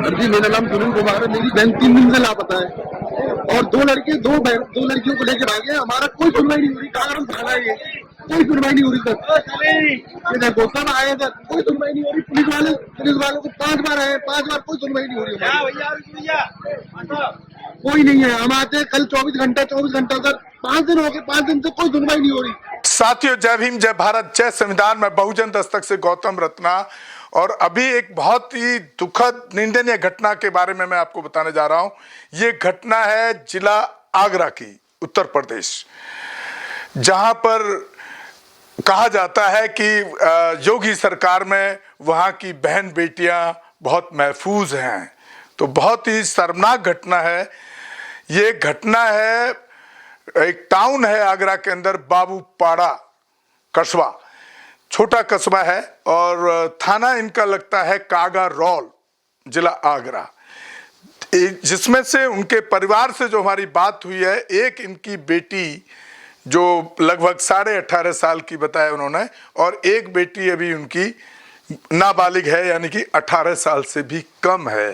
जी, मेरा नाम सुनील कुमार है। मेरी बहन 3 दिन से लापता है और दो लड़कियों को लेकर भागे। हमारा कोई सुनवाई नहीं हो रही। कारण थाना है ये, कोई सुनवाई नहीं हो रही सर। ये देखो सब आए सर, कोई सुनवाई नहीं हो रही। पुलिस वालों को 5 बार आए, 5 बार कोई सुनवाई नहीं हो रही हमारी। कोई नहीं है। हम आते कल 24 घंटा सर, 5 दिन हो गए, 5 दिन से कोई सुनवाई नहीं हो रही। साथियों, जय भीम, जय भारत, जय संविधान। मैं बहुजन दस्तक से गौतम रत्ना। और अभी एक बहुत ही दुखद निंदनीय घटना के बारे में मैं आपको बताने जा रहा हूं। ये घटना है जिला आगरा की, उत्तर प्रदेश, जहां पर कहा जाता है कि योगी सरकार में वहां की बहन बेटियां बहुत महफूज हैं। तो बहुत ही शर्मनाक घटना है। ये घटना है, एक टाउन है आगरा के अंदर, बाबूपाड़ा कस्बा, छोटा कस्बा है और थाना इनका लगता है कागा रोल, जिला आगरा। जिसमें से उनके परिवार से जो हमारी बात हुई है, एक इनकी बेटी जो लगभग 18.5 साल की बताया उन्होंने, और एक बेटी अभी उनकी नाबालिग है, यानी कि 18 साल से भी कम है।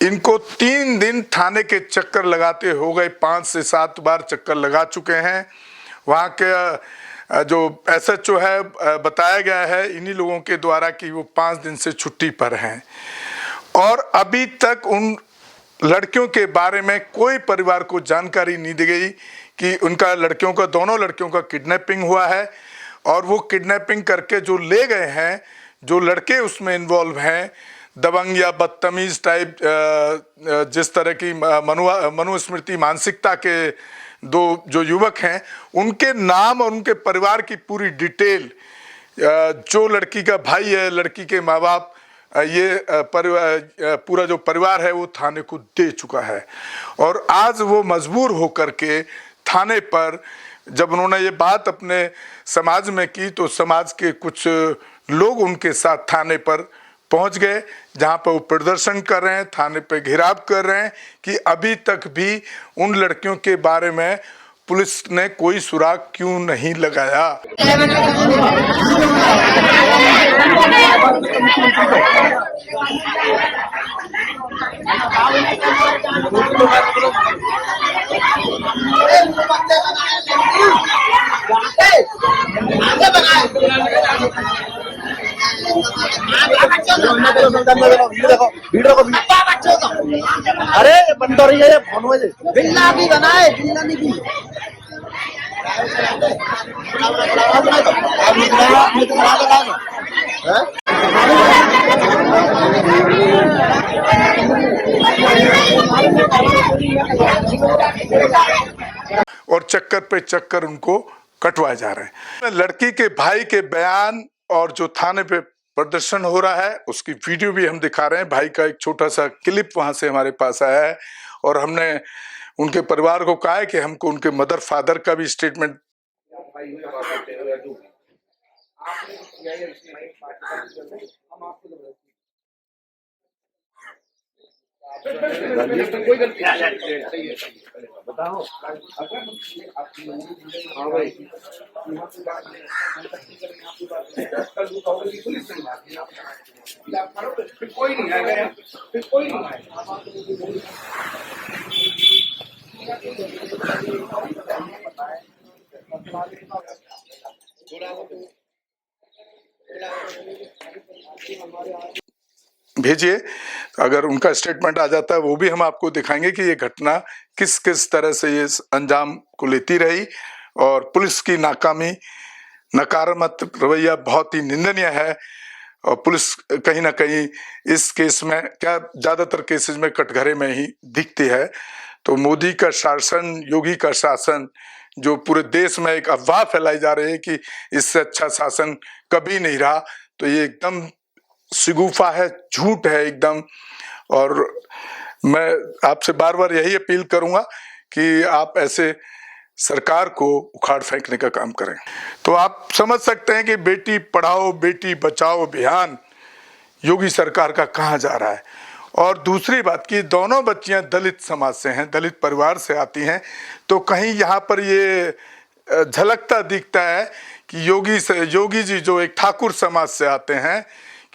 इनको 3 दिन थाने के चक्कर लगाते हो गए, 5 से 7 बार चक्कर लगा चुके हैं। वहाँ के जो SHO है, बताया गया है इन्हीं लोगों के द्वारा कि वो 5 दिन से छुट्टी पर हैं और अभी तक उन लड़कियों के बारे में कोई परिवार को जानकारी नहीं दी गई कि उनका दोनों लड़कियों का किडनैपिंग हुआ है और वो किडनैपिंग करके जो ले गए हैं, जो लड़के उसमें इन्वॉल्व हैं, दबंग या बदतमीज टाइप, जिस तरह की मनुस्मृति मानसिकता के दो जो युवक हैं, उनके नाम और उनके परिवार की पूरी डिटेल, जो लड़की का भाई है, लड़की के माँ बाप, ये पूरा जो परिवार है वो थाने को दे चुका है। और आज वो मजबूर होकर के थाने पर, जब उन्होंने ये बात अपने समाज में की तो समाज के कुछ लोग उनके साथ थाने पर पहुंच गए, जहां पर वो प्रदर्शन कर रहे हैं, थाने पे घेराव कर रहे हैं कि अभी तक भी उन लड़कियों के बारे में पुलिस ने कोई सुराग क्यों नहीं लगाया। अरे बंद हो रही है फोन में, बिल्ला भी बनाए, बिल्ला नहीं भी। और चक्कर पे चक्कर उनको कटवाए जा रहे हैं। लड़की के भाई के बयान और जो थाने पे प्रदर्शन हो रहा है उसकी वीडियो भी हम दिखा रहे हैं। भाई का एक छोटा सा क्लिप वहां से हमारे पास आया है और हमने उनके परिवार को कहा है कि हमको उनके मदर फादर का भी स्टेटमेंट। कोई गलती बताओ। हाँ भाई, कोई नहीं आएगा, फिर कोई नहीं आएगा। भेजिए, अगर उनका स्टेटमेंट आ जाता है वो भी हम आपको दिखाएंगे कि ये घटना किस किस तरह से ये अंजाम को लेती रही। और पुलिस की नाकामी, नकारात्मक रवैया बहुत ही निंदनीय है। और पुलिस कहीं ना कहीं इस केस में, क्या ज्यादातर केसेस में कटघरे में ही दिखती है। तो मोदी का शासन, योगी का शासन, जो पूरे देश में एक अफवाह फैलाई जा रही है कि इससे अच्छा शासन कभी नहीं रहा, तो ये एकदम शिगुफा है, झूठ है एकदम। और मैं आपसे बार बार यही अपील करूंगा कि आप ऐसे सरकार को उखाड़ फेंकने का काम करें। तो आप समझ सकते हैं कि बेटी पढ़ाओ बेटी बचाओ अभियान योगी सरकार का कहां जा रहा है। और दूसरी बात कि दोनों बच्चियां दलित समाज से हैं, दलित परिवार से आती हैं, तो कहीं यहाँ पर ये झलकता दिखता है कि योगी जी जो एक ठाकुर समाज से आते हैं,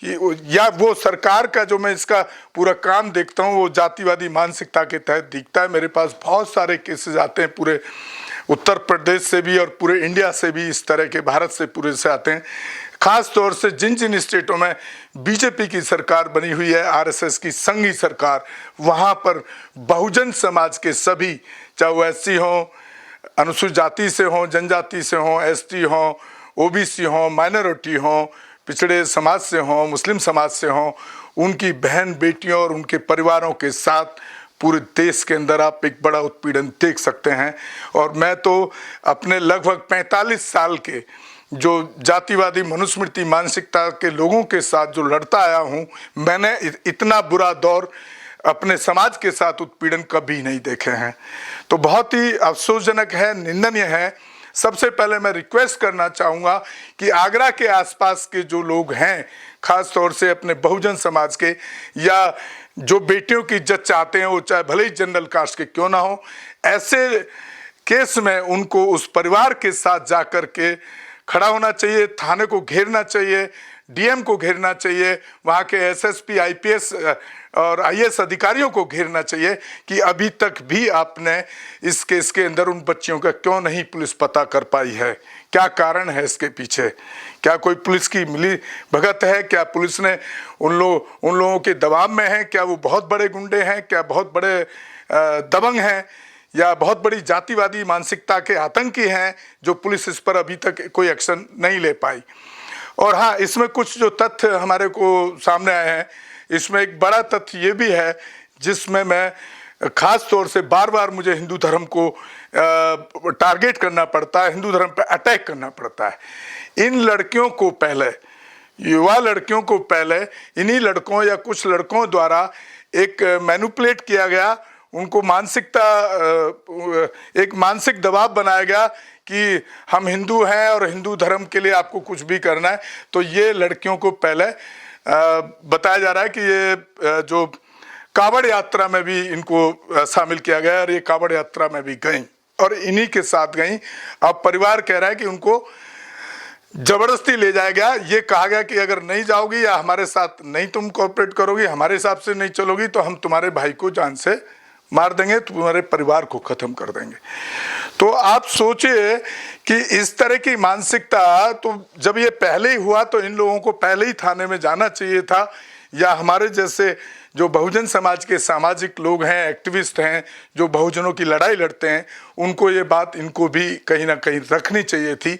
या वो सरकार का जो मैं इसका पूरा काम देखता हूँ वो जातिवादी मानसिकता के तहत दिखता है। मेरे पास बहुत सारे केसेस आते हैं पूरे उत्तर प्रदेश से भी और पूरे इंडिया से भी, इस तरह के भारत से पूरे से आते हैं। खास तौर से जिन जिन स्टेटों में बीजेपी की सरकार बनी हुई है, आरएसएस की संघी सरकार, वहाँ पर बहुजन समाज के सभी, चाहे वो एससी हों, अनुसूचित जाति से हों, जनजाति से हों, एसटी हों, ओबीसी हों, माइनॉरिटी हों, पिछड़े समाज से हों, मुस्लिम समाज से हों, उनकी बहन बेटियों और उनके परिवारों के साथ पूरे देश के अंदर आप एक बड़ा उत्पीड़न देख सकते हैं। और मैं तो अपने लगभग 45 साल के जो जातिवादी मनुस्मृति मानसिकता के लोगों के साथ जो लड़ता आया हूँ, मैंने इतना बुरा दौर अपने समाज के साथ उत्पीड़न कभी नहीं देखे हैं। तो बहुत ही अफसोसजनक है, निंदनीय है। सबसे पहले मैं रिक्वेस्ट करना चाहूँगा कि आगरा के आसपास के जो लोग हैं, खास तौर से अपने बहुजन समाज के, या जो बेटियों की इज्जत चाहते हैं, वो चाहे भले ही जनरल कास्ट के क्यों ना हो, ऐसे केस में उनको उस परिवार के साथ जाकर के खड़ा होना चाहिए, थाने को घेरना चाहिए, डीएम को घेरना चाहिए, वहाँ के एसएसपी, आईपीएस और आईएएस अधिकारियों को घेरना चाहिए कि अभी तक भी आपने इस केस के अंदर उन बच्चियों का क्यों नहीं पुलिस पता कर पाई है, क्या कारण है इसके पीछे, क्या कोई पुलिस की मिली भगत है, क्या पुलिस ने उन लोगों के दबाव में है, क्या वो बहुत बड़े गुंडे हैं, क्या बहुत बड़े दबंग हैं, या बहुत बड़ी जातिवादी मानसिकता के आतंकी हैं जो पुलिस इस पर अभी तक कोई एक्शन नहीं ले पाई। और हाँ, इसमें कुछ जो तथ्य हमारे को सामने आए हैं, इसमें एक बड़ा तथ्य ये भी है जिसमें मैं खास तौर से बार बार मुझे हिंदू धर्म को टारगेट करना पड़ता है, हिंदू धर्म पर अटैक करना पड़ता है। इन लड़कियों को पहले, युवा लड़कियों को पहले इन्हीं लड़कों या कुछ लड़कों द्वारा एक मैनिपुलेट किया गया, उनको एक मानसिक दबाव बनाया गया कि हम हिंदू हैं और हिंदू धर्म के लिए आपको कुछ भी करना है। तो ये लड़कियों को पहले बताया जा रहा है कि ये जो कावड़ यात्रा में भी इनको शामिल किया गया और ये कावड़ यात्रा में भी गई और इन्हीं के साथ गई। अब परिवार कह रहा है कि उनको जबरदस्ती ले जाया गया। ये कहा गया कि अगर नहीं जाओगी या हमारे साथ नहीं तुम कोऑपरेट करोगी, हमारे हिसाब से नहीं चलोगी, तो हम तुम्हारे भाई को जान से मार देंगे, तुम्हारे परिवार को खत्म कर देंगे। तो आप सोचिए कि इस तरह की मानसिकता, तो जब ये पहले ही हुआ तो इन लोगों को पहले ही थाने में जाना चाहिए था, या हमारे जैसे जो बहुजन समाज के सामाजिक लोग हैं, एक्टिविस्ट हैं, जो बहुजनों की लड़ाई लड़ते हैं, उनको ये बात इनको भी कहीं ना कहीं रखनी चाहिए थी।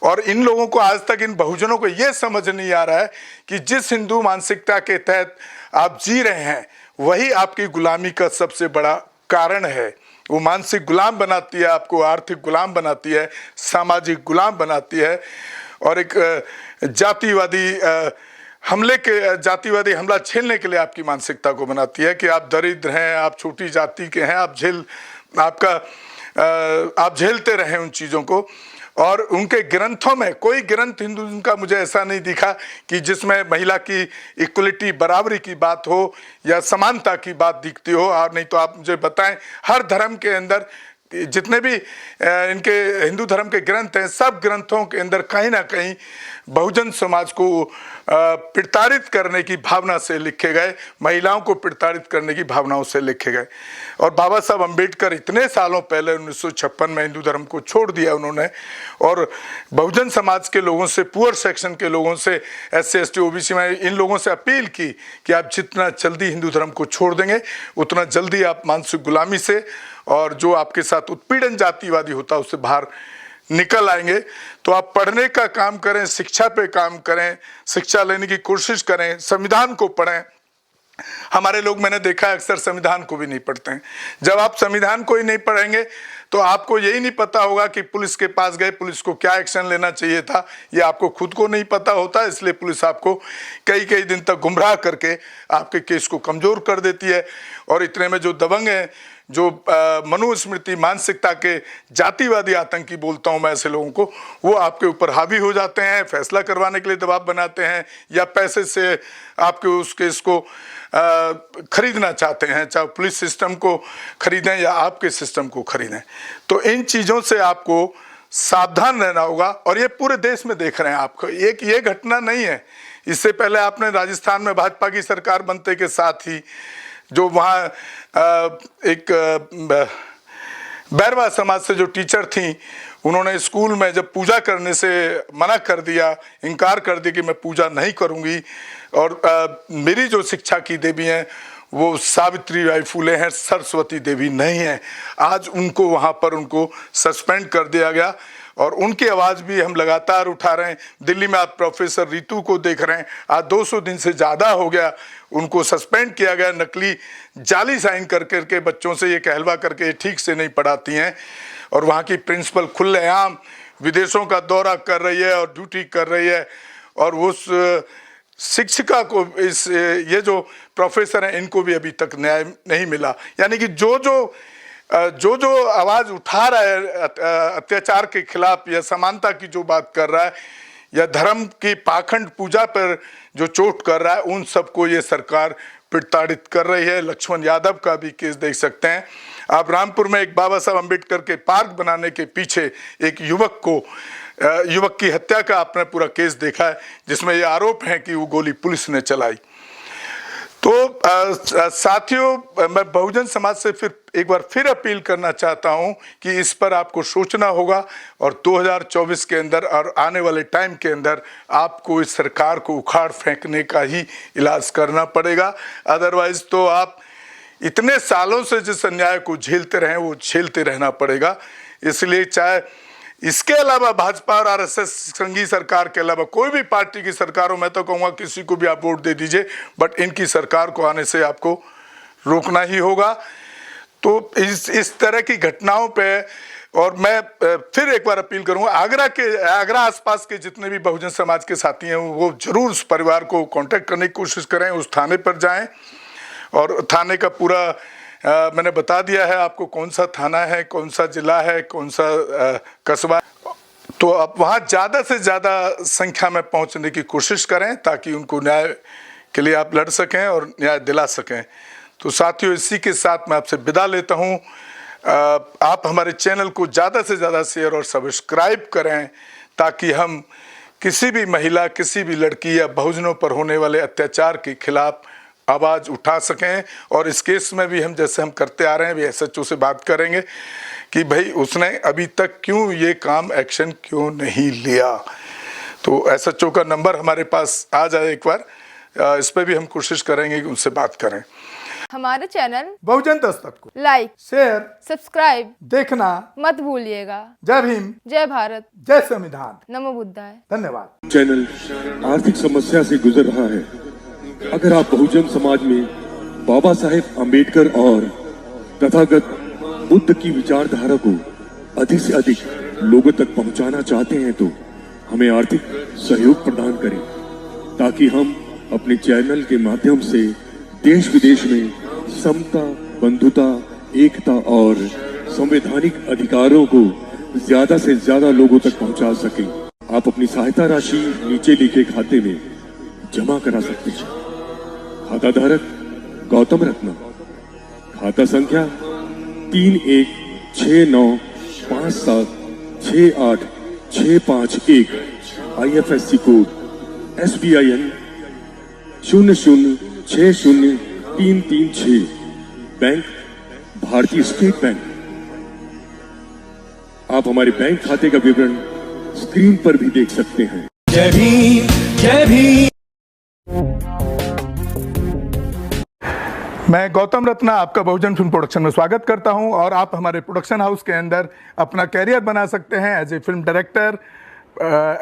और इन लोगों को आज तक, इन बहुजनों को ये समझ नहीं आ रहा है कि जिस हिंदू मानसिकता के तहत आप जी रहे हैं वही आपकी गुलामी का सबसे बड़ा कारण है। वो मानसिक गुलाम बनाती है आपको, आर्थिक गुलाम बनाती है, सामाजिक गुलाम बनाती है, और एक जातिवादी हमला झेलने के लिए आपकी मानसिकता को बनाती है कि आप दरिद्र हैं, आप छोटी जाति के हैं, आप झेलते रहें उन चीज़ों को। और उनके ग्रंथों में कोई ग्रंथ हिंदुइज्म का मुझे ऐसा नहीं दिखा कि जिसमें महिला की इक्वलिटी, बराबरी की बात हो या समानता की बात दिखती हो। और नहीं तो आप मुझे बताएं, हर धर्म के अंदर जितने भी इनके हिंदू धर्म के ग्रंथ हैं, सब ग्रंथों के अंदर कहीं ना कहीं बहुजन समाज को प्रताड़ित करने की भावना से लिखे गए, महिलाओं को प्रताड़ित करने की भावनाओं से लिखे गए। और बाबा साहब अम्बेडकर इतने सालों पहले 1956 में हिंदू धर्म को छोड़ दिया उन्होंने, और बहुजन समाज के लोगों से, पुअर सेक्शन के लोगों से, SC ST OBC में इन लोगों से अपील की कि आप जितना जल्दी हिंदू धर्म को छोड़ देंगे उतना जल्दी आप मानसिक गुलामी से और जो आपके साथ उत्पीड़न जातिवादी होता है उससे बाहर निकल आएंगे। तो आप पढ़ने का काम करें, शिक्षा पे काम करें, शिक्षा लेने की कोशिश करें, संविधान को पढ़ें। हमारे लोग, मैंने देखा है, अक्सर संविधान को भी नहीं पढ़ते हैं। जब आप संविधान को ही नहीं पढ़ेंगे तो आपको यही नहीं पता होगा कि पुलिस के पास गए, पुलिस को क्या एक्शन लेना चाहिए था, ये आपको खुद को नहीं पता होता। इसलिए पुलिस आपको कई कई दिन तक गुमराह करके आपके केस को कमज़ोर कर देती है। और इतने में जो दबंग हैं, जो मनुस्मृति मानसिकता के जातिवादी आतंकी बोलता हूँ मैं ऐसे लोगों को, वो आपके ऊपर हावी हो जाते हैं, फैसला करवाने के लिए दबाव बनाते हैं, या पैसे से आपके उस केस को खरीदना चाहते हैं, चाहे पुलिस सिस्टम को खरीदें या आपके सिस्टम को खरीदें। तो इन चीज़ों से आपको सावधान रहना होगा। और ये पूरे देश में देख रहे हैं आपको, एक ये घटना नहीं है, इससे पहले आपने राजस्थान में भाजपा की सरकार बनते के साथ ही जो वहाँ एक बैरवा समाज से जो टीचर थी, उन्होंने स्कूल में जब पूजा करने से मना कर दिया, इनकार कर दिया कि मैं पूजा नहीं करूँगी, और मेरी जो शिक्षा की देवी हैं वो सावित्री बाई फुले हैं, सरस्वती देवी नहीं है। आज उनको वहाँ पर उनको सस्पेंड कर दिया गया और उनकी आवाज़ भी हम लगातार उठा रहे हैं। दिल्ली में आप प्रोफेसर रितु को देख रहे हैं, आज 200 दिन से ज़्यादा हो गया, उनको सस्पेंड किया गया। नकली जाली साइन कर करके बच्चों से ये कहलवा करके ठीक से नहीं पढ़ाती हैं, और वहाँ की प्रिंसिपल खुलेआम विदेशों का दौरा कर रही है और ड्यूटी कर रही है, और उस शिक्षिका को ये जो प्रोफेसर हैं इनको भी अभी तक न्याय नहीं मिला। यानी कि जो आवाज़ उठा रहा है अत्याचार के खिलाफ या समानता की जो बात कर रहा है या धर्म की पाखंड पूजा पर जो चोट कर रहा है, उन सबको ये सरकार प्रताड़ित कर रही है। लक्ष्मण यादव का भी केस देख सकते हैं आप। रामपुर में एक बाबा साहब अम्बेडकर के पार्क बनाने के पीछे एक युवक की हत्या का आपने पूरा केस देखा है, जिसमें ये आरोप है कि वो गोली पुलिस ने चलाई। तो साथियों, मैं बहुजन समाज से एक बार फिर अपील करना चाहता हूं कि इस पर आपको सोचना होगा, और 2024 के अंदर और आने वाले टाइम के अंदर आपको इस सरकार को उखाड़ फेंकने का ही इलाज करना पड़ेगा। अदरवाइज तो आप इतने सालों से जिस अन्याय को झेलते रहे वो झेलते रहना पड़ेगा। इसलिए चाहे इसके अलावा भाजपा और आरएसएस संघीय सरकार के अलावा कोई भी पार्टी की सरकारों, मैं तो कहूँगा किसी को भी आप वोट दे दीजिए, बट इनकी सरकार को आने से आपको रोकना ही होगा। तो इस तरह की घटनाओं पे, और मैं फिर एक बार अपील करूँगा, आगरा आसपास के जितने भी बहुजन समाज के साथी हैं वो जरूर उस परिवार को कांटेक्ट करने की कोशिश करें, उस थाने पर जाएं, और थाने का पूरा मैंने बता दिया है आपको कौन सा थाना है, कौन सा जिला है, कौन सा कस्बा। तो आप वहाँ ज़्यादा से ज़्यादा संख्या में पहुँचने की कोशिश करें ताकि उनको न्याय के लिए आप लड़ सकें और न्याय दिला सकें। तो साथियों, इसी के साथ मैं आपसे विदा लेता हूँ। आप हमारे चैनल को ज़्यादा से ज़्यादा शेयर और सब्सक्राइब करें ताकि हम किसी भी महिला, किसी भी लड़की या बहुजनों पर होने वाले अत्याचार के खिलाफ आवाज़ उठा सकें। और इस केस में भी हम जैसे हम करते आ रहे हैं, भी एसएचओ से बात करेंगे कि भाई उसने अभी तक क्यों ये काम एक्शन क्यों नहीं लिया। तो एसएचओ का नंबर हमारे पास आ जाए एक बार, इस पर भी हम कोशिश करेंगे कि उनसे बात करें। हमारे चैनल बहुजन दस्तक को लाइक, शेयर, सब्सक्राइब देखना मत भूलिएगा। जय भीम, जय भारत, जय संविधान, नमो बुद्धाय। धन्यवाद। चैनल आर्थिक समस्या से गुजर रहा है। अगर आप बहुजन समाज में बाबा साहेब अम्बेडकर और तथागत बुद्ध की विचारधारा को अधिक से अधिक लोगों तक पहुंचाना चाहते हैं तो हमें आर्थिक सहयोग प्रदान करें, ताकि हम अपने चैनल के माध्यम से देश विदेश में समता, बंधुता, एकता और संवैधानिक अधिकारों को ज्यादा से ज्यादा लोगों तक पहुंचा सकें। आप अपनी सहायता राशि नीचे लिखे खाते में जमा करा सकते हैं। खाता धारक गौतम रत्ना, खाता संख्या 3169576865 IFSC कोड SBIN 0060336, बैंक भारतीय स्टेट बैंक। आप हमारे बैंक खाते का विवरण स्क्रीन पर भी देख सकते हैं। जय भीम, जय भीम। मैं गौतम रत्ना आपका बहुजन फिल्म प्रोडक्शन में स्वागत करता हूं, और आप हमारे प्रोडक्शन हाउस के अंदर अपना कैरियर बना सकते हैं as a film director,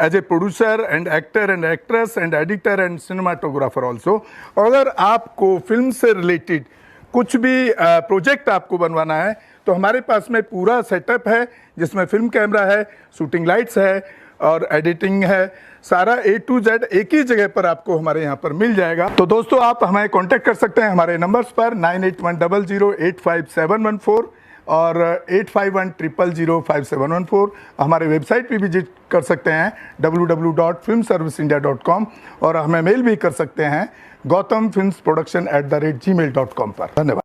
as a producer and actor and actress and editor and cinematographer also. अगर आपको फिल्म से रिलेटेड कुछ भी प्रोजेक्ट आपको बनवाना है तो हमारे पास में पूरा सेटअप है, जिसमें फिल्म कैमरा है, शूटिंग लाइट्स है और एडिटिंग है। सारा A to Z एक ही जगह पर आपको हमारे यहाँ पर मिल जाएगा। तो दोस्तों, आप हमें कांटेक्ट कर सकते हैं हमारे नंबर्स पर 9810085714 और 8510005714। हमारे वेबसाइट पे विजिट कर सकते हैं www.filmserviceindia.com, और हमें मेल भी कर सकते हैं gautamfilmsproduction@gmail.com पर। धन्यवाद।